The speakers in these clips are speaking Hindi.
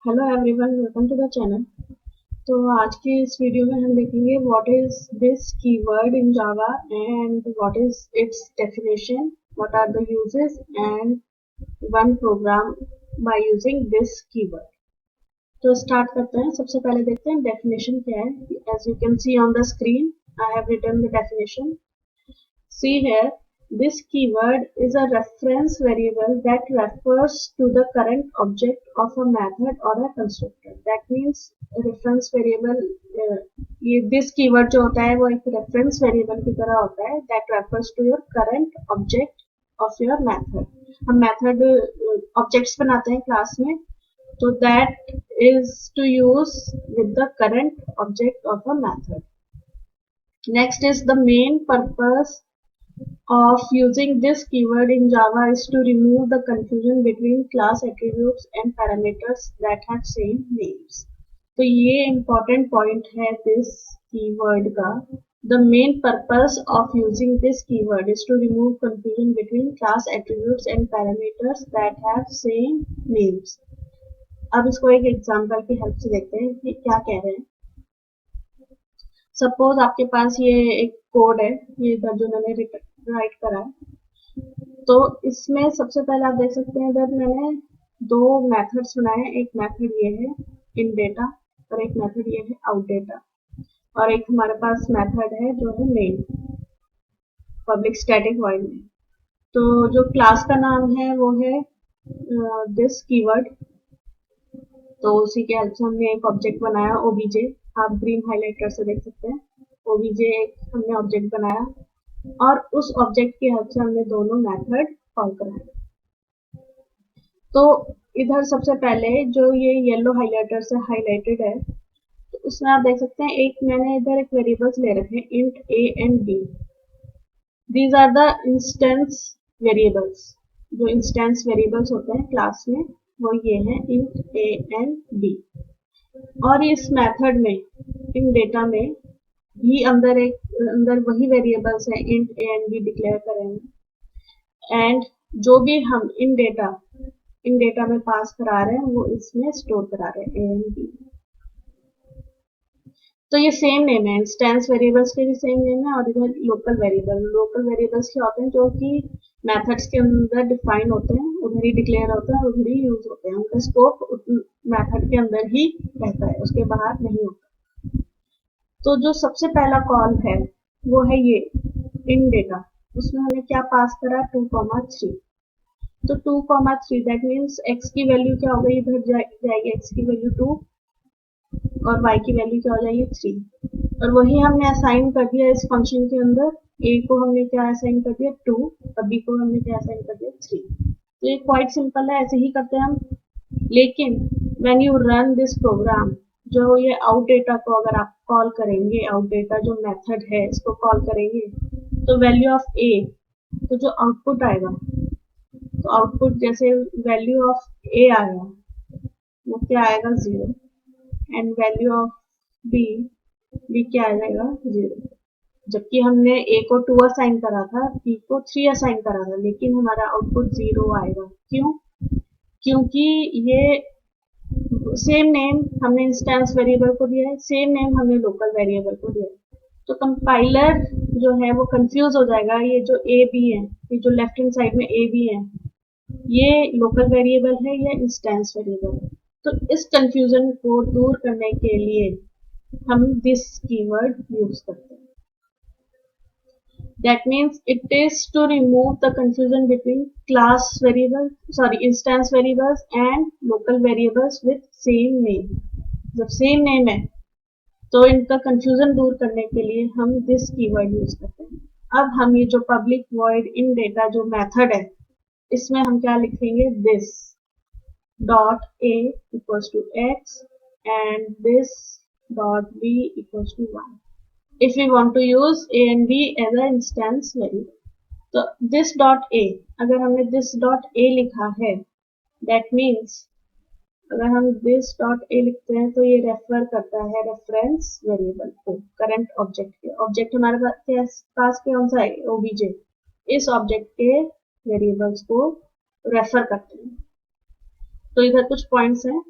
Hello everyone, welcome to the channel. तो आज की इस वीडियो में हम देखेंगे what is this keyword in Java and what is its definition, what are the uses and one program by using this keyword. तो स्टार्ट करते हैं। सबसे पहले देखते हैं डेफिनेशन क्या है। As you can see on the screen, I have written the definition. See here, this keyword is a reference variable that refers to the current object of a method or a constructor. That means reference variable, ये this keyword जो होता है वो एक reference variable की तरह होता है that refers to your current object of your method. हम method objects बनाते हैं class में, तो that is to use with the current object of a method. Next is the main purpose of using this keyword in Java is to remove the confusion between class attributes and parameters that have same names. तो ये important point है this keyword का. The main purpose of using this keyword is to remove confusion between class attributes and parameters that have same names. अब इसको एक एग्जाम्पल की हेल्प से देखते हैं कि क्या कह रहे हैं। सपोज आपके पास ये एक कोड है, ये इधर जो मैंने राइट करा है, तो इसमें सबसे पहले आप देख सकते हैं इधर मैंने दो मेथड्स बनाए। एक मेथड ये है इन डेटा और एक मेथड ये है आउट डेटा, और एक हमारे पास मेथड है जो है मेन पब्लिक स्टैटिक वॉइड में। तो जो क्लास का नाम है वो है दिस कीवर्ड। तो उसी के हेल्प से हमने एक ऑब्जेक्ट बनाया ओबीजे, आप ग्रीन हाइलाइटर से देख सकते हैं। ओबीजे एक हमने ऑब्जेक्ट बनाया और उस ऑब्जेक्ट की हेल्प से हमने दोनों मेथड कॉल कराए। तो इधर सबसे पहले जो ये येलो हाइलाइटर से हाइलाइटेड है, तो उसमें आप देख सकते हैं एक मैंने इधर एक वेरिएबल्स ले रखे हैं int A and B. These are the instance variables. जो इंस्टेंस वेरिएबल्स होते हैं क्लास में वो ये हैं इंट ए एंड बी। और इस मेथड में इन डेटा में भी अंदर वही वेरिएबल्स है int A and be declare करेंगे, एंड जो भी हम इन डेटा में पास करा रहे हैं वो इसमें स्टोर करा रहे हैं ए एंड बी। तो ये सेम नेम है, इंस्टेंस वेरिएबल्स के भी सेम नेम है। और इधर लोकल वेरिएबल्स क्या होते हैं जो कि मेथड्स के अंदर डिफाइन होते हैं, उधर ही डिक्लेयर होते हैं, उधर ही यूज होते हैं। उनका स्कोप मेथड के अंदर ही रहता है, उसके बाहर नहीं होता। तो जो सबसे पहला कॉल है वो है ये इन डेटा। उसमें हमें क्या पास करा 2,3। तो 2,3 दैट मीन्स x की वैल्यू क्या हो गई, इधर जाएगी x की वैल्यू 2 और y की वैल्यू क्या हो जाएगी 3। और वही हमने असाइन कर दिया इस फंक्शन के अंदर। a को हमने क्या असाइन कर दिया 2 और b को हमने क्या असाइन कर दिया 3। तो ये क्वाइट सिंपल है, ऐसे ही करते हैं हम। लेकिन when you run this program, जो ये आउट डेटा को अगर आप कॉल करेंगे, आउट डेटा जो मेथड है इसको कॉल करेंगे, तो वैल्यू ऑफ ए, तो जो आउटपुट आएगा, तो आउटपुट जैसे वैल्यू ऑफ ए आया वो क्या आएगा 0, एंड वैल्यू ऑफ बी क्या आ जाएगा 0। जबकि हमने ए को 2 असाइन करा था, बी को 3 असाइन करा था, लेकिन हमारा आउटपुट 0 आएगा। क्यों? क्योंकि ये सेम नेम हमने इंस्टेंस वेरिएबल को दिया है, सेम नेम हमने लोकल वेरिएबल को दिया है। तो कंपाइलर जो है वो कंफ्यूज हो जाएगा, ये जो ए बी है, ये जो लेफ्ट हैंड साइड में ए बी है, ये लोकल वेरिएबल है या इंस्टेंस वेरिएबल है। तो इस कंफ्यूजन को दूर करने के लिए हम दिस कीवर्ड यूज करते हैं। That means it is to remove the confusion between instance variables and local variables with same name. जब सेम नेम है तो इनका कंफ्यूजन दूर करने के लिए हम दिस कीवर्ड यूज करते हैं। अब हम ये जो पब्लिक वॉइड इन डेटा जो मेथड है, इसमें हम क्या लिखेंगे, this dot A equals to X and this dot B equals to Y if we want to use a and b as a instance variable. तो this dot a, अगर हमने this dot a लिखा है, that means अगर हम this dot a लिखते हैं तो ये रेफर करता है रेफरेंस वेरिएबल को, करंट ऑब्जेक्ट के। ऑब्जेक्ट हमारे पास कौन सा है, ओबीजे। इस ऑब्जेक्ट के वेरिएबल्स को रेफर करते हैं। तो इधर कुछ पॉइंट्स हैं।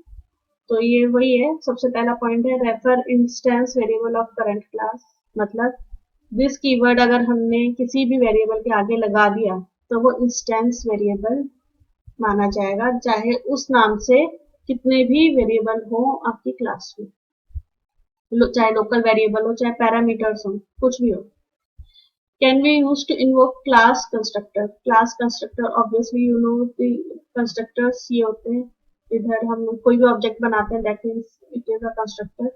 तो ये वही है, सबसे पहला पॉइंट है refer instance variable of current class. मतलब दिस कीवर्ड अगर हमने किसी भी वेरिएबल के आगे लगा दिया तो वो इंस्टेंस वेरिएबल माना जाएगा, चाहे उस नाम से कितने भी वेरिएबल हो आपकी क्लास में, चाहे लोकल वेरिएबल हो चाहे पैरामीटर्स हो, कुछ भी हो। Can be use to invoke class constructor. Class constructor obviously you know the constructors ये होते हैं, इधर हम कोई भी ऑब्जेक्ट बनाते हैं that means it is a constructor,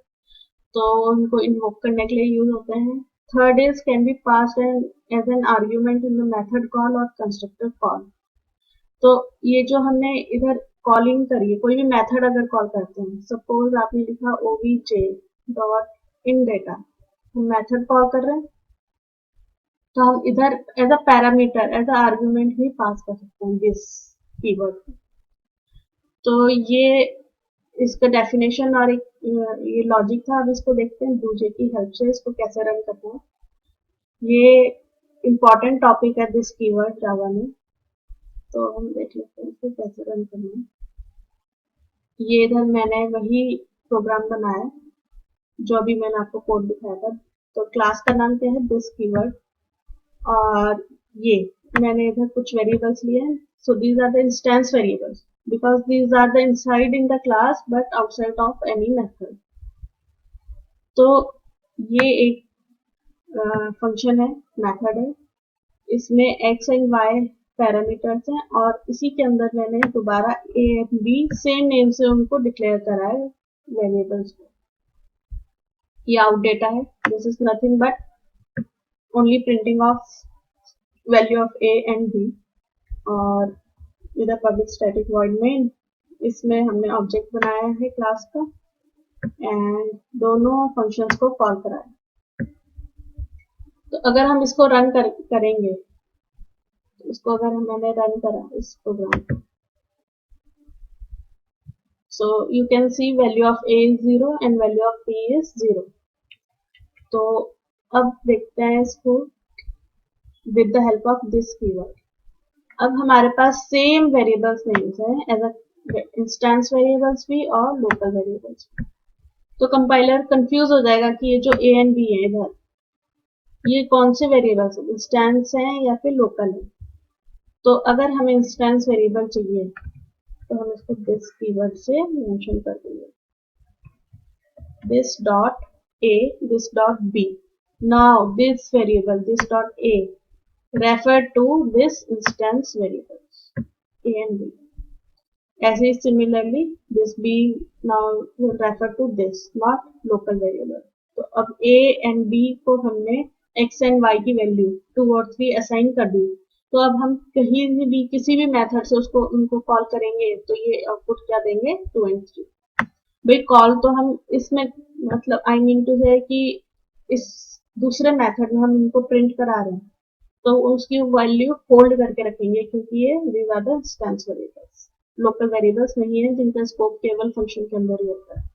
तो उनको इन्वोक करने के लिए यूज होते हैं। Third is can be passed as an argument in the method call और कंस्ट्रक्टर कॉल। तो ये जो हमने इधर कॉलिंग करी है, कोई भी मेथड अगर कॉल करते हैं, सपोज आपने लिखा obj डॉट इन डेटा, हम मेथड कॉल कर रहे हैं, तो हम इधर as a parameter as a argument भी पास कर सकते हैं दिस कीवर्ड। तो ये इसका डेफिनेशन और एक ये लॉजिक था। अब इसको देखते हैं डूजे की हेल्प से इसको कैसे रन करना है। ये इम्पॉर्टेंट टॉपिक है दिस कीवर्ड जावा में, तो हम देख लेते हैं इसको कैसे रन करना है। ये इधर मैंने वही प्रोग्राम बनाया जो अभी मैंने आपको कोड दिखाया था। तो क्लास का नाम क्या है दिस कीवर्ड, और ये मैंने इधर कुछ वेरिएबल्स लिए हैं। So these are the instance variables because these are the inside in the class but outside of any method. तो ये एक फंक्शन है, मेथड है, इसमें एक्स एंड वाई पैरामीटर्स हैं और इसी के अंदर मैंने दोबारा A and B same name से उनको डिक्लेयर करा है वेरिएबल्स को। ये आउट डेटा है, this is nothing but only printing of value of A and B. और इधर पब्लिक स्टैटिक वॉइड मेन, इसमें हमने ऑब्जेक्ट बनाया है क्लास का एंड दोनों फंक्शंस को कॉल करा है। तो अगर हम इसको रन करेंगे, तो इसको अगर मैंने रन करा इस प्रोग्राम को, so you can see value of a is 0 and value of b is 0। तो अब देखते हैं इसको with the help of this keyword। अब हमारे पास सेम वेरिएबल्स नेम्स हैं एज अ इंस्टेंस वेरिएबल्स भी और लोकल वेरिएबल्स भी। तो कंपाइलर कंफ्यूज हो जाएगा कि ये जो a एंड b है इधर, ये कौन से वेरिएबल्स हैं, इंस्टेंस हैं या फिर लोकल है। तो अगर हमें इंस्टेंस वेरिएबल चाहिए तो हम इसको दिस कीवर्ड से मेंशन कर देंगे, this dot a, this dot b। Now this variable, this dot a refer to this instance variables a and b। ऐसे ही similarly this b now will refer to this not local variable। तो अब a and b को हमने x and y की वैल्यू 2 और 3 असाइन कर दी, तो अब हम कहीं भी किसी भी मेथड से उसको उनको कॉल करेंगे तो ये आउटपुट क्या देंगे 2 and 3। भाई कॉल तो हम इसमें मतलब आई मीन टू से कि इस दूसरे मेथड में हम इनको प्रिंट करा रहे हैं, तो उसकी वैल्यू होल्ड करके रखेंगे क्योंकि ये these are the instance variables, local variables नहीं है जिनका स्कोप केवल फंक्शन के अंदर ही होता है।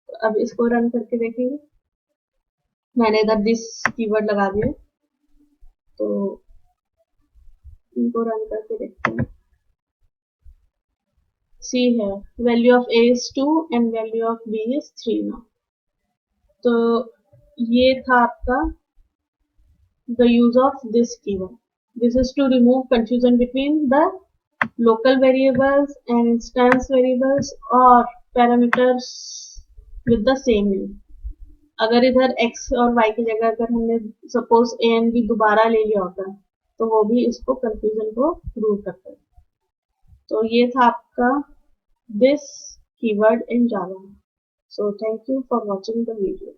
तो अब इसको रन करके देखेंगे, मैंने इधर दिस कीवर्ड लगा दिया, तो इनको रन करके देखते हैं। सी है value of a is 2 and value of b is 3 now। तो ये था आपका the use of this keyword। This is to remove confusion between the local variables and instance variables or parameters with the same name। अगर इधर x और y की जगह अगर हमने सपोज a and b दोबारा ले लिया होता तो वो भी इसको कंफ्यूजन को दूर करता है। तो ये था आपका this keyword in Java। So thank you for watching the video।